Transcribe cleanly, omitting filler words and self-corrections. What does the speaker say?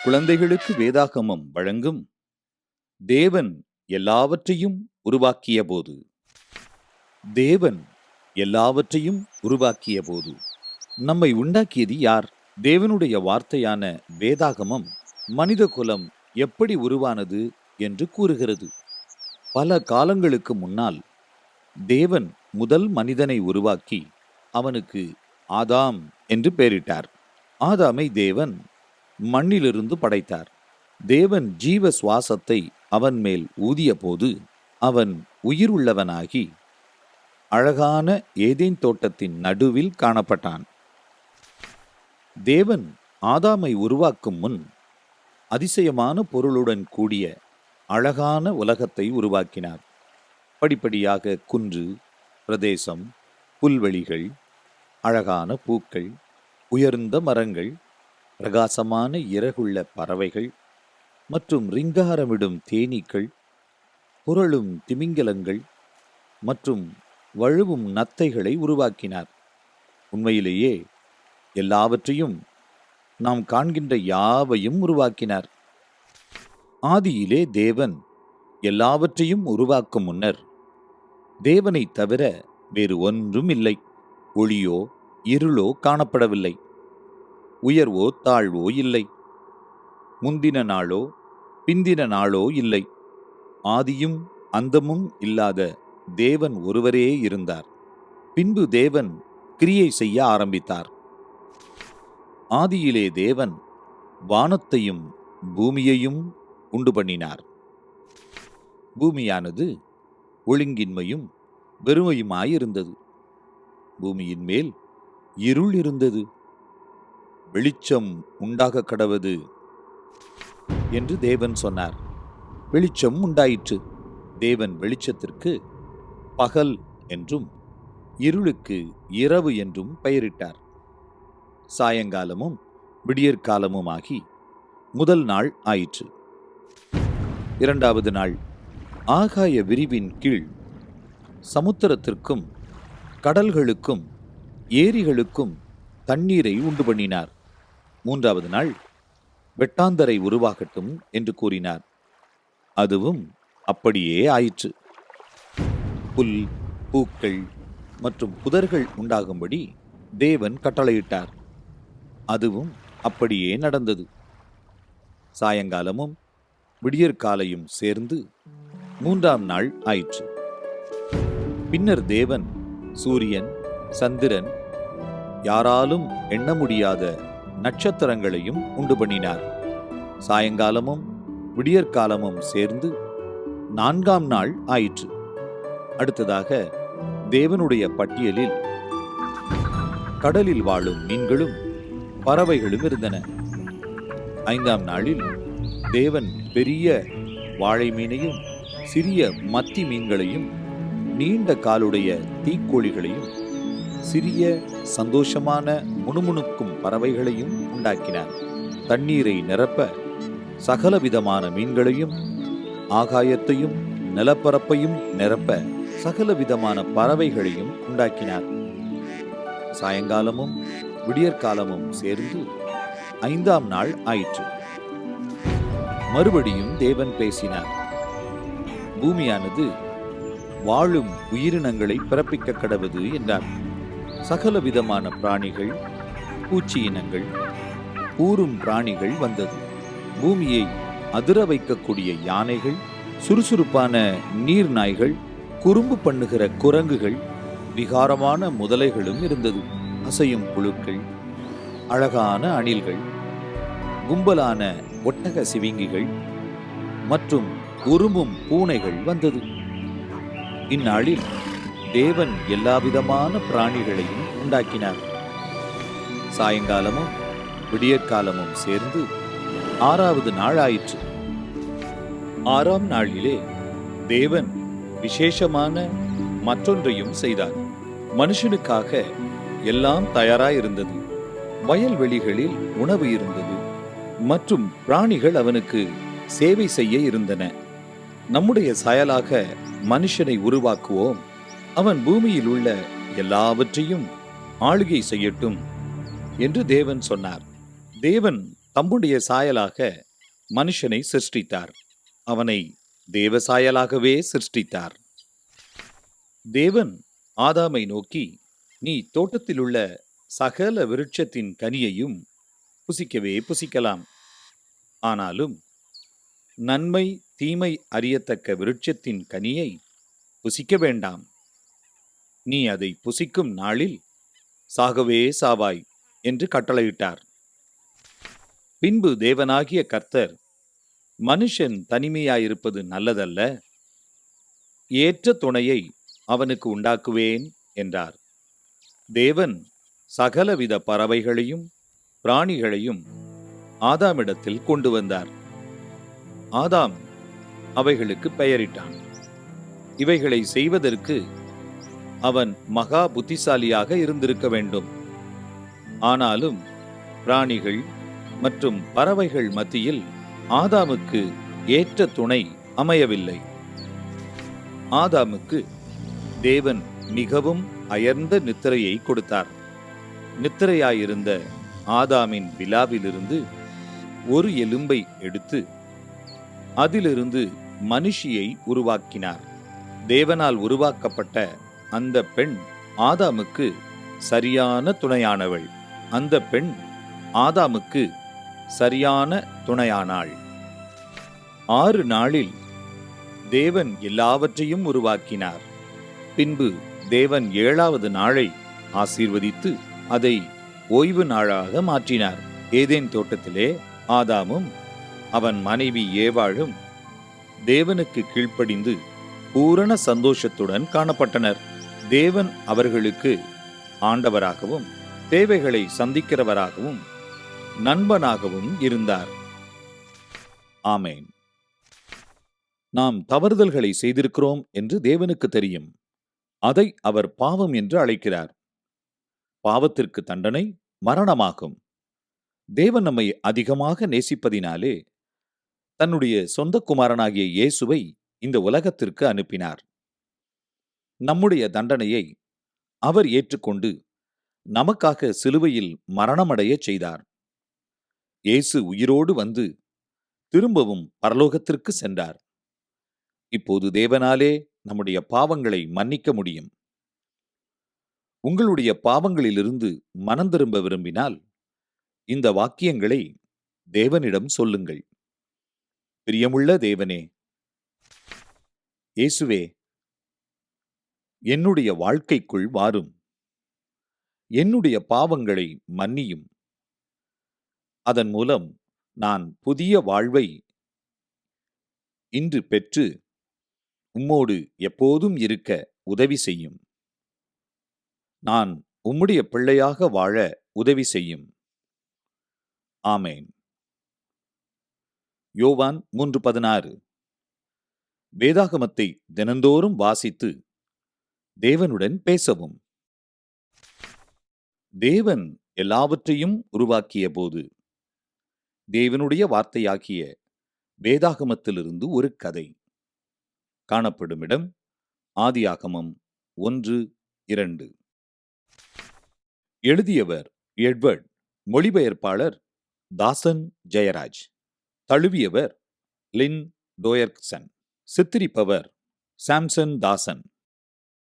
குழந்தைகளுக்கு வேதாகமம் வழங்கும் தேவன் எல்லாவற்றையும் உருவாக்கிய போது. தேவன் எல்லாவற்றையும் உருவாக்கிய போது நம்மை உண்டாக்கியது யார்? தேவனுடைய வார்த்தையான வேதாகமம் மனித குலம் எப்படி உருவானது என்று கூறுகிறது. பல காலங்களுக்கு முன்னால் தேவன் முதல் மனிதனை உருவாக்கி அவனுக்கு ஆதாம் என்று பெயரிட்டார். ஆதாமை தேவன் மண்ணிலிருந்து படைத்தார். தேவன் ஜீவ சுவாசத்தை அவன் மேல் ஊதிய போது அவன் உயிர் உள்ளவனாகி அழகான ஏதேன் தோட்டத்தின் நடுவில் காணப்பட்டான். தேவன் ஆதாமை உருவாக்கும் முன் அதிசயமான பொருளுடன் கூடிய அழகான உலகத்தை உருவாக்கினார். படிப்படியாக குன்று, பிரதேசம், புல்வெளிகள், அழகான பூக்கள், உயர்ந்த மரங்கள், பிரகாசமான இறகுள்ள பறவைகள் மற்றும் ரிங்காரமிடும் தேனீக்கள், புரளும் திமிங்கலங்கள் மற்றும் வழுவும் நத்தைகளை உருவாக்கினார். உண்மையிலேயே எல்லாவற்றையும் நாம் காண்கின்ற யாவையும் உருவாக்கினார். ஆதியிலே தேவன் எல்லாவற்றையும் உருவாக்கும் முன்னர் தேவனை தவிர வேறு ஒன்றும் இல்லை. ஒளியோ இருளோ காணப்படவில்லை. உயர்வோ தாழ்வோ இல்லை. முந்தின நாளோ பிந்தின நாளோ இல்லை. ஆதியும் அந்தமும் இல்லாத தேவன் ஒருவரே இருந்தார். பின்பு தேவன் கிரியை செய்ய ஆரம்பித்தார். ஆதியிலே தேவன் வானத்தையும் பூமியையும் உண்டு பண்ணினார். பூமியானது ஒழுங்கின்மையும் வெறுமையுமாயிருந்தது. பூமியின் மேல் இருள் இருந்தது. வெளிச்சம் உண்டாக கடவது என்று தேவன் சொன்னார். வெளிச்சம் உண்டாயிற்று. தேவன் வெளிச்சத்திற்கு பகல் என்றும் இருளுக்கு இரவு என்றும் பெயரிட்டார். சாயங்காலமும் விடியற்காலமும் ஆகி முதல் நாள் ஆயிற்று. இரண்டாவது நாள் ஆகாய விரிவின் கீழ் சமுத்திரத்திற்கும் கடல்களுக்கும் ஏரிகளுக்கும் தண்ணீரை உண்டு பண்ணினார். மூன்றாவது நாள் வெட்டாந்தரை உருவாகட்டும் என்று கூறினார். அதுவும் அப்படியே ஆயிற்று. புல், பூக்கள் மற்றும் புதர்கள் உண்டாகும்படி தேவன் கட்டளையிட்டார். அதுவும் அப்படியே நடந்தது. சாயங்காலமும் விடியற்காலையும் சேர்ந்து மூன்றாம் நாள் ஆயிற்று. பின்னர் தேவன் சூரியன், சந்திரன், யாராலும் எண்ண முடியாத நட்சத்திரங்களையும் உண்டு பண்ணினார். சாயங்காலமும் விடியற்காலமும் சேர்ந்து நான்காம் நாள் ஆயிற்று. அடுத்ததாக தேவனுடைய பட்டியலில் கடலில் வாழும் மீன்களும் பறவைகளும் இருந்தன. ஐந்தாம் நாளில் தேவன் பெரிய வாழை மீனையும் சிறிய மத்தி மீன்களையும் நீண்ட காலுடைய தீக்கோழிகளையும் சிறிய சந்தோஷமான முணுமுணுக்கும் பறவைகளையும் உண்டாக்கினார். தண்ணீரை நிரப்ப சகலவிதமான மீன்களையும் ஆகாயத்தையும் நிலப்பரப்பையும் நிரப்ப சகலவிதமான பறவைகளையும் உண்டாக்கினார். சாயங்காலமும் விடியற்காலமும் சேர்ந்து ஐந்தாம் நாள் ஆயிற்று. மறுபடியும் தேவன் பேசினார். பூமியானது வாழும் உயிரினங்களை பிறப்பிக்க கடவது என்றார். சகலவிதமான பிராணிகள், பூச்சி இனங்கள், ஊரும் பிராணிகள் வந்தது. பூமியை அதிர வைக்கக்கூடிய யானைகள், சுறுசுறுப்பான நீர் நாய்கள், குறும்பு பண்ணுகிற குரங்குகள், விகாரமான முதலைகளும் இருந்தது. அசையும் புழுக்கள், அழகான அணில்கள், கும்பலான ஒட்டக சிவிங்கிகள் மற்றும் உருமும் பூனைகள் வந்தது. இந்நாளில் தேவன் எல்லாவிதமான பிராணிகளையும் உண்டாக்கினார். சாயங்காலமும் விடியற்காலமும் சேர்ந்து ஆறாவது நாள் ஆயிற்று. ஆறாம் நாளிலே தேவன் விசேஷமான மற்றொன்றையும் செய்தார். மனுஷனுக்காக எல்லாம் தயாராயிருந்தது. வயல்வெளிகளில் உணவு இருந்தது மற்றும் பிராணிகள் அவனுக்கு சேவை செய்ய இருந்தன. நம்முடைய சாயலாக மனுஷனை உருவாக்குவோம், அவன் பூமியில் உள்ள எல்லாவற்றையும் ஆளுகை செய்யட்டும் என்று தேவன் சொன்னார். தேவன் தம்முடைய சாயலாக மனுஷனை சிருஷ்டித்தார். அவனை தேவ சாயலாகவே சிருஷ்டித்தார். தேவன் ஆதாமை நோக்கி, நீ தோட்டத்திலுள்ள சகல விருட்சத்தின் கனியையும் புசிக்கவே புசிக்கலாம். ஆனாலும் நன்மை தீமை அறியத்தக்க விருட்சத்தின் கனியை புசிக்க வேண்டாம். நீ அதை புசிக்கும் நாளில் சாகவே சாவாய் என்று கட்டளையிட்டார். பின்பு தேவனாகிய கர்த்தர், மனுஷன் தனிமையாயிருப்பது நல்லதல்ல, ஏற்ற துணையை அவனுக்கு உண்டாக்குவேன் என்றார். தேவன் சகலவித பறவைகளையும் பிராணிகளையும் ஆதாமிடத்தில் கொண்டு வந்தார். ஆதாம் அவைகளுக்கு பெயரிட்டான். இவைகளை செய்வதற்கு அவன் மகா புத்திசாலியாக இருந்திருக்க வேண்டும். ஆனாலும் பிராணிகள் மற்றும் பறவைகள் மத்தியில் ஆதாமுக்கு ஏற்ற துணை அமையவில்லை. ஆதாமுக்கு தேவன் மிகவும் அயர்ந்த நித்திரையை கொடுத்தார். நித்திரையாயிருந்த ஆதாமின் விலாவிலிருந்து ஒரு எலும்பை எடுத்து அதிலிருந்து மனுஷியை உருவாக்கினார். தேவனால் உருவாக்கப்பட்ட அந்த பெண் ஆதாமுக்கு சரியான துணையானவள். அந்த பெண் ஆதாமுக்கு சரியான துணையானாள். 6 நாளில் தேவன் எல்லாவற்றையும் உருவாக்கினார். பின்பு தேவன் 7வது நாளை ஆசீர்வதித்து அதை ஓய்வு நாளாக மாற்றினார். ஏதேன் தோட்டத்திலே ஆதாமும் அவன் மனைவி ஏவாளும் தேவனுக்கு கீழ்ப்படிந்து பூரண சந்தோஷத்துடன் காணப்பட்டனர். தேவன் அவர்களுக்கு ஆண்டவராகவும் தேவைகளை சந்திக்கிறவராகவும் நண்பனாகவும் இருந்தார். ஆமேன். நாம் தவறுதல்களை செய்திருக்கிறோம் என்று தேவனுக்கு தெரியும். அதை அவர் பாவம் என்று அழைக்கிறார். பாவத்திற்கு தண்டனை மரணமாகும். தேவன் நம்மை அதிகமாக நேசிப்பதினாலே தன்னுடைய சொந்த குமாரனாகிய இயேசுவை இந்த உலகத்திற்கு அனுப்பினார். நம்முடைய தண்டனையை அவர் ஏற்றுக்கொண்டு நமக்காக சிலுவையில் மரணமடைய செய்தார். இயேசு உயிரோடு வந்து திரும்பவும் பரலோகத்திற்கு சென்றார். இப்போது தேவனாலே நம்முடைய பாவங்களை மன்னிக்க முடியும். உங்களுடைய பாவங்களிலிருந்து மனம் திரும்ப விரும்பினால் இந்த வாக்கியங்களை தேவனிடம் சொல்லுங்கள். பிரியமுள்ள தேவனே, இயேசுவே, என்னுடைய வாழ்க்கைக்குள் வாரும். என்னுடைய பாவங்களை மன்னியும். அதன் மூலம் நான் புதிய வாழ்வை இன்று பெற்று உம்மோடு எப்போதும் இருக்க உதவி செய்யும். நான் உம்முடைய பிள்ளையாக வாழ உதவி செய்யும். ஆமேன். யோவான் 3:16. வேதாகமத்தை தினந்தோறும் வாசித்து தேவனுடன் பேசவும். தேவன் எல்லாவற்றையும் உருவாக்கிய போது தேவனுடைய வார்த்தையாகிய வேதாகமத்திலிருந்து ஒரு கதை. காணப்படும் இடம் ஆதியாகமம் 1:2. எழுதியவர் எட்வர்ட். மொழிபெயர்ப்பாளர் தாசன் ஜெயராஜ். தழுவியவர் லின் டோயர்க்சன். சித்தரிப்பவர் சாம்சன் தாசன்.